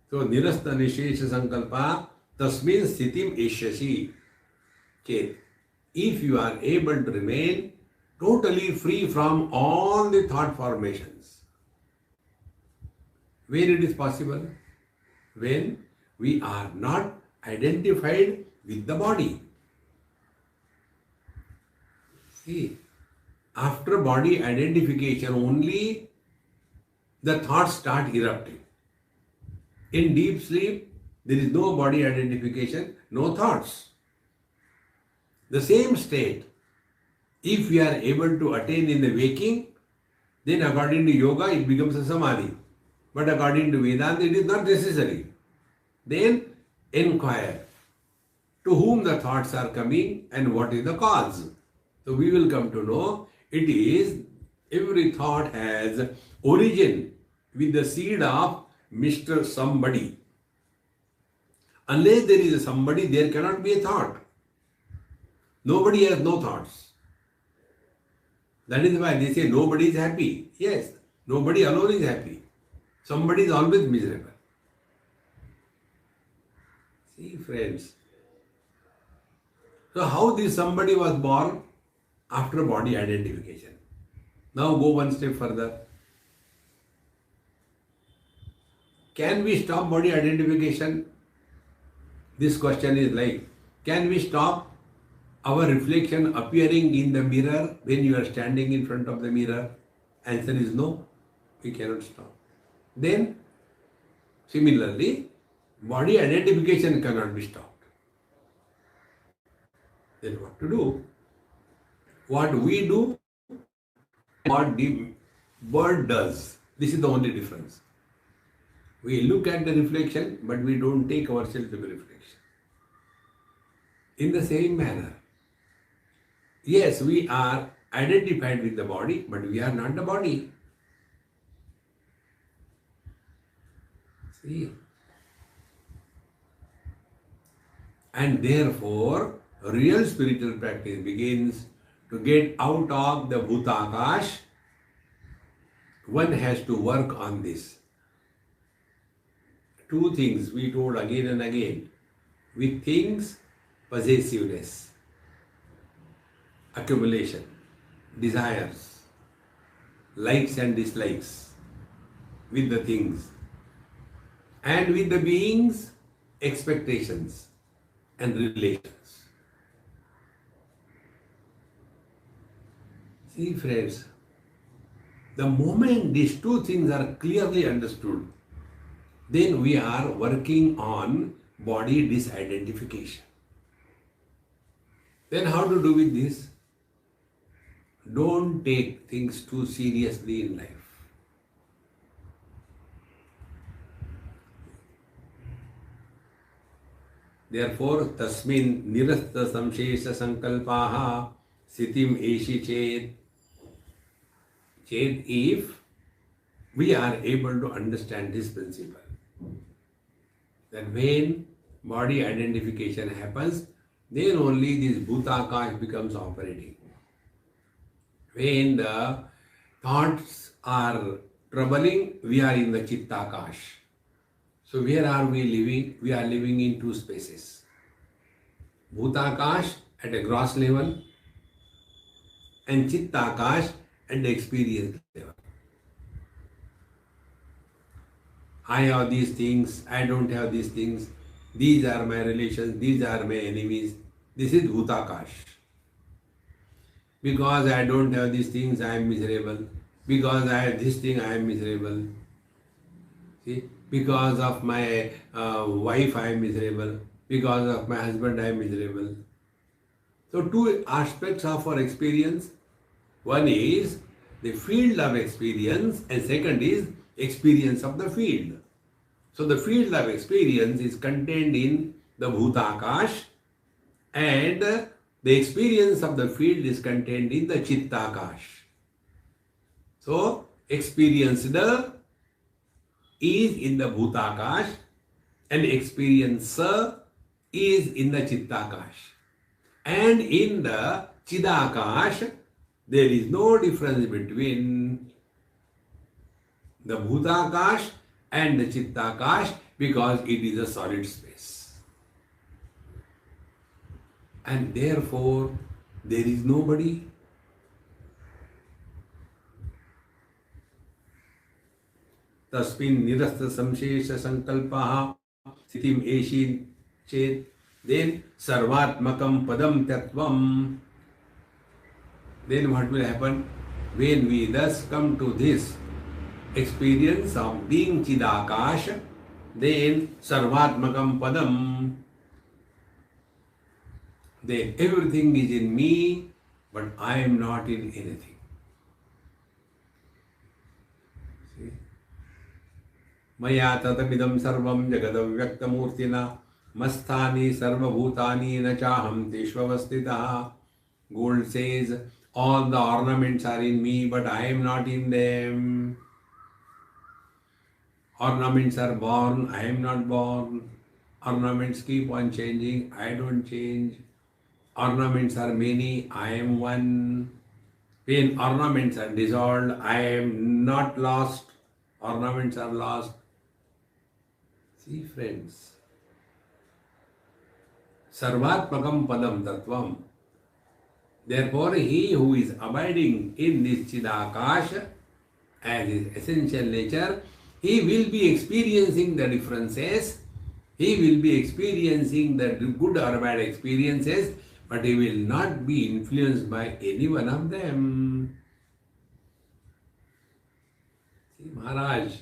So nirasta nishesha sankalpa tasmin sthitim eshyasi chet. If you are able to remain totally free from all the thought formations, when it is possible? When we are not identified with the body. See, after body identification only the thoughts start erupting. In deep sleep, there is no body identification, no thoughts. The same state, if we are able to attain in the waking, then according to yoga it becomes a samadhi. But according to Vedanta it is not necessary. Then inquire to whom the thoughts are coming and what is the cause. So we will come to know it is every thought has origin with the seed of Mr. Somebody. Unless there is a somebody, there cannot be a thought. Nobody has no thoughts. That is why they say nobody is happy. Yes, nobody alone is happy. Somebody is always miserable. See, friends. So how this somebody was born? After body identification. Now go one step further. Can we stop body identification? This question is like, can we stop our reflection appearing in the mirror when you are standing in front of the mirror? Answer is no, we cannot stop. Then, similarly, body identification cannot be stopped. Then what to do? What we do, what the bird does. This is the only difference. We look at the reflection, but we don't take ourselves to the reflection. In the same manner, yes, we are identified with the body, but we are not the body. See? And therefore, real spiritual practice begins to get out of the bhutakash. One has to work on this. Two things we told again and again. With things, possessiveness, accumulation, desires, likes and dislikes with the things, and with the beings, expectations and relations. See, friends, the moment these two things are clearly understood, then we are working on body disidentification. Then how to do with this? Don't take things too seriously in life. Therefore, tasmin nirasta samshesha sankalpaha sitim eshi chet. Chet, if we are able to understand this principle, that when body identification happens, then only this bhutakash becomes operating. When the thoughts are troubling, we are in the chittakash. So where are we living? We are living in two spaces. Bhutakash at a gross level and chittakash at the experience level. I have these things, I don't have these things, these are my relations, these are my enemies. This is bhutakash. Because I don't have these things, I am miserable. Because I have this thing, I am miserable. See? Because of my wife, I am miserable. Because of my husband, I am miserable. So two aspects of our experience. One is the field of experience and second is experience of the field. So the field of experience is contained in the bhutakash and the experience of the field is contained in the chittakash. So experienced is in the bhutakash and experiencer is in the chittakash. And in the chidakash, there is no difference between the bhutakash and the chittakash because it is a solid space. And therefore, there is nobody. Tasmin nirastha samshesha sankalpaha sitim eshin chet. Then sarvatmakam padam tattvam. Then what will happen? When we thus come to this experience of being Chidakash, then sarvatmakam padam, then everything is in me, but I am not in anything. See? Maya tatamidam sarvam jagadam vyaktamurtina masthani sarvabhutani na chaham teshvavastitaha. Gold says, all the ornaments are in me, but I am not in them. Ornaments are born, I am not born. Ornaments keep on changing, I don't change. Ornaments are many, I am one. When ornaments are dissolved, I am not lost. Ornaments are lost. See, friends. Sarvatmakam padam tattvam. Therefore, he who is abiding in this Chidakash as his essential nature, he will be experiencing the differences, he will be experiencing the good or bad experiences, but he will not be influenced by any one of them. See, Maharaj